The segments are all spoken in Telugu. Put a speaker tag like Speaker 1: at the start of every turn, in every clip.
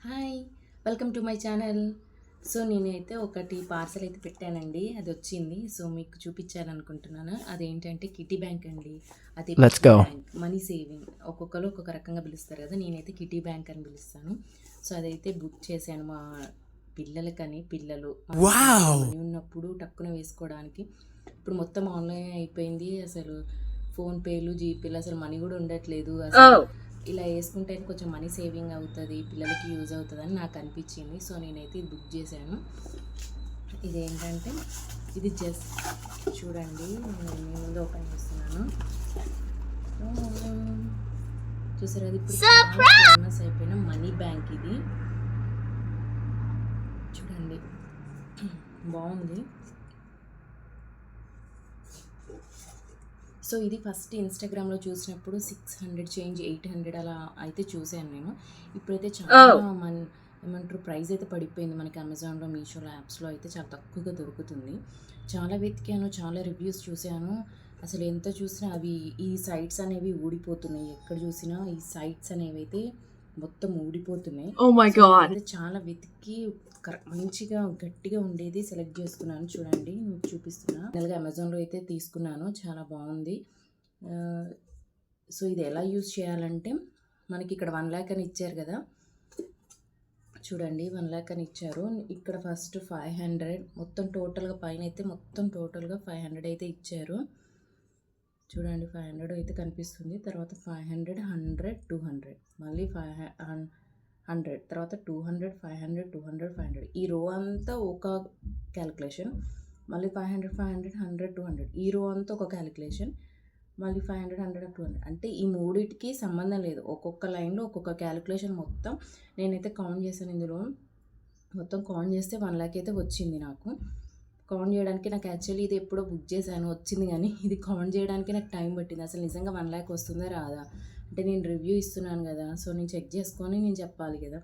Speaker 1: Hi, welcome to my channel. So నేనైతే ఒకటి పార్సల్ అయితే పెట్టానండి, అది వచ్చింది. సో మీకు చూపించాలనుకుంటున్నాను. అదేంటంటే కిటీ బ్యాంక్ అండి. అది
Speaker 2: Let's
Speaker 1: పిల్లల
Speaker 2: go.
Speaker 1: Bank, money saving. ఒక్కొక్కరు ఒక్కొక్క రకంగా పిలుస్తారు కదా, నేనైతే కిటీ బ్యాంక్ అని పిలుస్తాను. సో అదైతే బుక్ చేశాను మా పిల్లలకని. పిల్లలు మనీ ఉన్నప్పుడు టక్కున వేసుకోవడానికి. ఇప్పుడు మొత్తం ఆన్లైన్ అయిపోయింది. అసలు ఫోన్పేలు, జీపేలు, అసలు మనీ కూడా ఉండట్లేదు అసలు. ఇలా వేసుకుంటే కొంచెం మనీ సేవింగ్ అవుతుంది, పిల్లలకి యూజ్ అవుతుంది అని నాకు అనిపించింది. సో నేనైతే ఇది బుక్ చేశాను. ఇదేంటంటే ఇది జస్ట్ చూడండి, నేను మీ ముందు ఓపెన్ చేస్తున్నాను. చూసారు, అది ఇప్పుడు ఫేమస్ అయిపోయిన మనీ బ్యాంక్. ఇది చూడండి, బాగుంది. సో ఇది ఫస్ట్ ఇన్స్టాగ్రామ్లో చూసినప్పుడు 600 చేంజ్ 800 అలా అయితే చూశాను నేను. ఇప్పుడైతే చాలా ఏమంటారు ప్రైస్ అయితే పడిపోయింది. మనకి అమెజాన్లో, మీషోలో, యాప్స్లో అయితే చాలా తక్కువగా దొరుకుతుంది. చాలా వెతికాను, చాలా రివ్యూస్ చూశాను. అసలు ఎంత చూసినా అవి ఈ సైట్స్ అనేవి ఊడిపోతున్నాయి. ఎక్కడ చూసినా ఈ సైట్స్ అనేవి అయితే మొత్తం ఊడిపోతున్నాయి. చాలా వెతికి మంచిగా గట్టిగా ఉండేది సెలెక్ట్ చేసుకున్నాను. చూడండి, మీకు చూపిస్తున్నా. అలాగే అమెజాన్లో అయితే తీసుకున్నాను, చాలా బాగుంది. సో ఇది ఎలా యూజ్ చేయాలంటే, మనకి ఇక్కడ 1 lakh అని ఇచ్చారు కదా, చూడండి 1 lakh అని ఇచ్చారు. ఇక్కడ ఫస్ట్ 500 మొత్తం టోటల్గా, పైన అయితే మొత్తం టోటల్గా 500 అయితే ఇచ్చారు. చూడండి 500 అయితే కనిపిస్తుంది. తర్వాత 500, 100, 200, మళ్ళీ 100, తర్వాత 200, 500, 200, 500. ఈ రో అంతా ఒక క్యాలిక్యులేషన్. మళ్ళీ 500, 500, 100, 200. ఈ రో అంతా ఒక క్యాలిక్యులేషన్. మళ్ళీ 500, 100, 200. అంటే ఈ మూడింటికి సంబంధం లేదు, ఒక్కొక్క లైన్లో ఒక్కొక్క క్యాలిక్యులేషన్. మొత్తం నేనైతే కౌంట్ చేశాను. ఇందులో మొత్తం కౌంట్ చేస్తే 1 lakh అయితే వచ్చింది నాకు. కౌంట్ చేయడానికి నాకు యాక్చువల్లీ ఇది ఎప్పుడో బుక్ చేశాను, వచ్చింది, కానీ ఇది కౌంట్ చేయడానికి నాకు టైం పట్టింది. అసలు నిజంగా 1 lakh వస్తుందా రాదా అంటే, నేను రివ్యూ ఇస్తున్నాను కదా, సో నేను చెక్ చేసుకొని నేను చెప్పాలి కదా.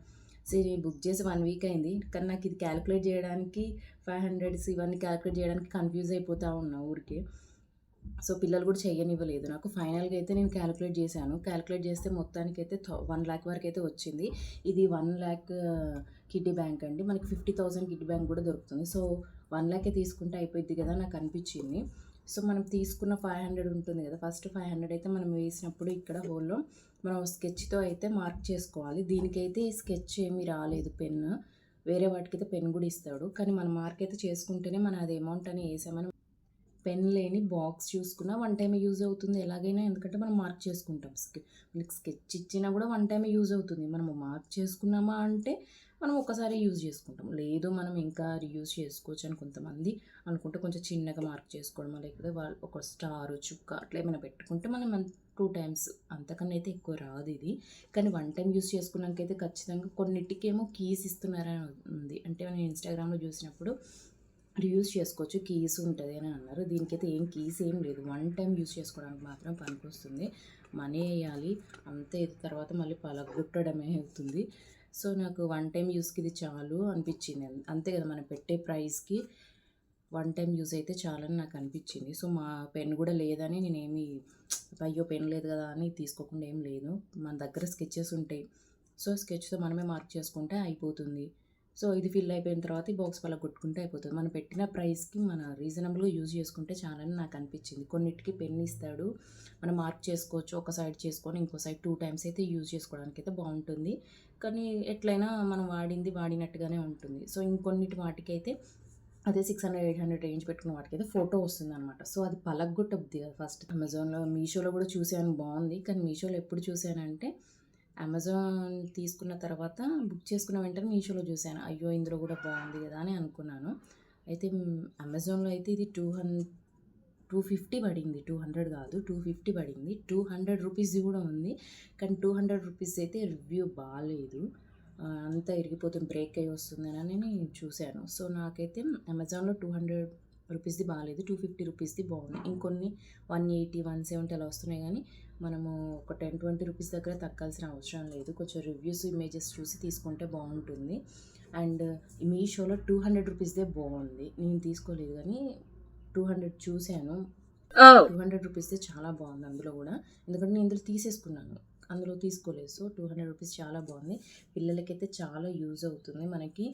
Speaker 1: సో నేను బుక్ చేసి 1 week అయింది, కానీ నాకు ఇది క్యాలిక్యులేట్ చేయడానికి 500 ఇవన్నీ క్యాలిక్యులేట్ చేయడానికి కన్ఫ్యూజ్ అయిపోతూ ఉన్నా ఊరికే. సో పిల్లలు కూడా చేయనివ్వలేదు నాకు. ఫైనల్గా అయితే నేను క్యాలిక్యులేట్ చేశాను. క్యాలిక్యులేట్ చేస్తే మొత్తానికి అయితే 1 lakh వరకు అయితే వచ్చింది. ఇది 1 lakh కిడ్డీ బ్యాంక్ అండి. మనకి 50,000 కిడ్డీ బ్యాంక్ కూడా దొరుకుతుంది. సో 1 lakh తీసుకుంటే అయిపోద్ది కదా నాకు అనిపించింది. సో మనం తీసుకున్న 500 ఉంటుంది కదా, ఫస్ట్ 500 అయితే మనం వేసినప్పుడు ఇక్కడ హోల్లో మనం స్కెచ్తో అయితే మార్క్ చేసుకోవాలి. దీనికైతే స్కెచ్ ఏమీ రాలేదు, పెన్. వేరే వాటికైతే పెన్ కూడా ఇస్తాడు, కానీ మనం మార్క్ అయితే చేసుకుంటేనే మన అది అమౌంట్ అని వేసామని. పెన్ లేని బాక్స్ చూసుకున్నా 1 time యూజ్ అవుతుంది ఎలాగైనా, ఎందుకంటే మనం మార్క్ చేసుకుంటాం. మనకి స్కెచ్ ఇచ్చినా కూడా 1 time యూజ్ అవుతుంది. మనము మార్క్ చేసుకున్నామా అంటే మనం ఒకసారి యూజ్ చేసుకుంటాం. లేదు మనం ఇంకా రీయూజ్ చేసుకోవచ్చు అని కొంతమంది అనుకుంటే, కొంచెం చిన్నగా మార్క్ చేసుకోవడం, లేకపోతే వాళ్ళు ఒక స్టార్, చుక్క అట్లా ఏమైనా పెట్టుకుంటే మనం 2 times, అంతకన్నా అయితే ఎక్కువ రాదు ఇది. కానీ 1 time యూజ్ చేసుకున్నాకైతే ఖచ్చితంగా కొన్నిటికేమో కీస్ ఇస్తున్నారని ఉంది. అంటే నేను ఇన్స్టాగ్రామ్లో చూసినప్పుడు రీయూజ్ చేసుకోవచ్చు, కీస్ ఉంటుంది అని అన్నారు. దీనికైతే ఏం కీస్ ఏం లేదు, 1 time యూజ్ చేసుకోవడానికి మాత్రం పనికొస్తుంది. మనీ వేయాలి అంతే, తర్వాత మళ్ళీ పలగొట్టడమే అవుతుంది. సో నాకు 1 time యూస్కి ఇది చాలు అనిపించింది. అంతే కదా, మనం పెట్టే ప్రైస్కి 1 time యూజ్ అయితే చాలని నాకు అనిపించింది. సో మా పెన్ కూడా లేదని నేనేమి అయ్యో పెన్ లేదు కదా అని తీసుకోకుండా ఏం లేదు. మన దగ్గర స్కెచెస్ ఉంటాయి, సో స్కెచ్తో మనమే మార్క్ చేసుకుంటే అయిపోతుంది. సో ఇది ఫిల్ అయిపోయిన తర్వాత ఈ బాక్స్ వల్ల కొట్టుకుంటే అయిపోతుంది. మనం పెట్టిన ప్రైస్కి మన రీజనబుల్గా యూజ్ చేసుకుంటే చాలని నాకు అనిపించింది. కొన్నిటికి పెన్ ఇస్తాడు, మనం మార్క్ చేసుకోవచ్చు, ఒక సైడ్ చేసుకొని ఇంకో సైడ్ 2 times అయితే యూజ్ చేసుకోవడానికి అయితే బాగుంటుంది. కానీ ఎట్లయినా మనం వాడినట్టుగానే ఉంటుంది. సో ఇంకొన్నిటి వాటికైతే అదే 600, 800 రేంజ్ పెట్టుకున్న వాటికైతే ఫోటో వస్తుంది అనమాట. సో అది పలగొట్టబుద్ది కదా ఫస్ట్. అమెజాన్లో, మీషోలో కూడా చూసాను, బాగుంది. కానీ మీషోలో ఎప్పుడు చూసానంటే, అమెజాన్ తీసుకున్న తర్వాత బుక్ చేసుకున్న వెంటనే మీషోలో చూశాను. అయ్యో ఇందులో కూడా బాగుంది కదా అని అనుకున్నాను. అయితే అమెజాన్లో అయితే ఇది 250 పడింది, 200 కాదు, 250 పడింది. 200 రూపీస్ది కూడా ఉంది, కానీ 200 రూపీస్ అయితే రివ్యూ బాగాలేదు. అంతా ఇరిగిపోతుంది, బ్రేక్ అయ్యి వస్తుందని నేను చూశాను. సో నాకైతే అమెజాన్లో 200 రూపీస్ది బాగాలేదు, 250 రూపీస్ది బాగుంది. ఇంకొన్ని 180, 170 అలా వస్తున్నాయి, కానీ మనము ఒక 10-20 రూపీస్ దగ్గర తగ్గాల్సిన అవసరం లేదు. కొంచెం రివ్యూస్, ఇమేజెస్ చూసి తీసుకుంటే బాగుంటుంది. అండ్ మీషోలో 200 రూపీస్దే బాగుంది. నేను తీసుకోలేదు, కానీ 200 చూశాను. 200 రూపీస్దే చాలా బాగుంది అందులో కూడా, ఎందుకంటే నేను ఇందులో తీసేసుకున్నాను. అందులో తీసుకోలేదు. సో 200 రూపీస్ చాలా బాగుంది. పిల్లలకైతే చాలా యూజ్ అవుతుంది. మనకి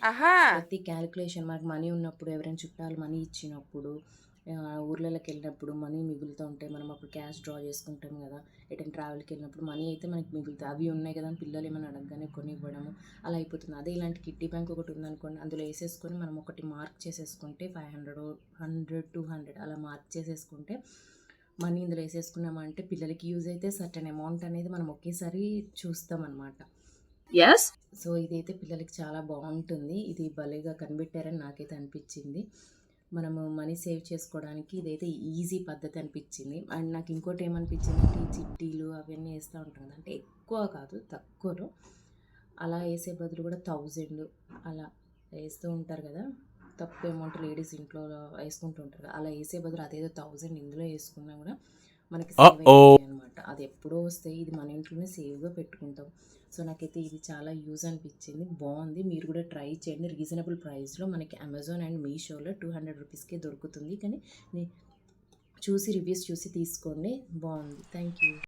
Speaker 1: ప్రతి క్యాలిక్యులేషన్ మనకి మనీ ఉన్నప్పుడు, ఎవరైనా చుట్టాలు మనీ ఇచ్చినప్పుడు, ఊర్లలోకి వెళ్ళినప్పుడు మనీ మిగులుతూ ఉంటాయి. మనం అప్పుడు క్యాష్ డ్రా చేసుకుంటాం కదా, ఎటైనా ట్రావెల్కి వెళ్ళినప్పుడు మనీ అయితే మనకి మిగులుతాయి. అవి ఉన్నాయి కదా అని పిల్లలు ఏమైనా అడగగానే కొని ఇవ్వడము అలా అయిపోతుంది. అదే ఇలాంటి కిట్టి బ్యాంక్ ఒకటి ఉందనుకోండి, అందులో వేసేసుకొని మనం ఒకటి మార్క్ చేసేసుకుంటే 500, 100, 200 అలా మార్క్ చేసేసుకుంటే మనీ ఇందులో వేసేసుకున్నామంటే పిల్లలకి యూజ్ అయితే సర్టెన్ అమౌంట్ అనేది మనం ఒకేసారి చూస్తామన్నమాట. సో ఇదైతే పిల్లలకి చాలా బాగుంటుంది. ఇది భలేగా కనిపెట్టారని నాకైతే అనిపించింది. మనము మనీ సేవ్ చేసుకోవడానికి ఇదైతే ఈజీ పద్ధతి అనిపించింది. అండ్ నాకు ఇంకోటి ఏమనిపించింది అంటే, ఈ చిట్టీలు అవన్నీ వేస్తూ ఉంటాం కదా, అంటే ఎక్కువ కాదు తక్కువలో అలా వేసే బదులు కూడా 1000 అలా వేస్తూ ఉంటారు కదా, తక్కువ అమౌంట్ లేడీస్ ఇంట్లో వేసుకుంటూ ఉంటారు కదా, అలా వేసే బదులు అదేదో 1000 ఇందులో వేసుకున్నా కూడా మనకి సేవ్ అయిపోతాయి అనమాట. అది ఎప్పుడో వస్తాయి, ఇది మన ఇంట్లోనే సేవ్గా పెట్టుకుంటాం. సో నాకైతే ఇది చాలా యూజ్ అనిపించింది, బాగుంది. మీరు కూడా ట్రై చేయండి. రీజనబుల్ ప్రైస్లో మనకి అమెజాన్ అండ్ మీషోలో 200 రూపీస్కే దొరుకుతుంది. కానీ చూసి రివ్యూస్ చూసి తీసుకోండి, బాగుంది. Thank you.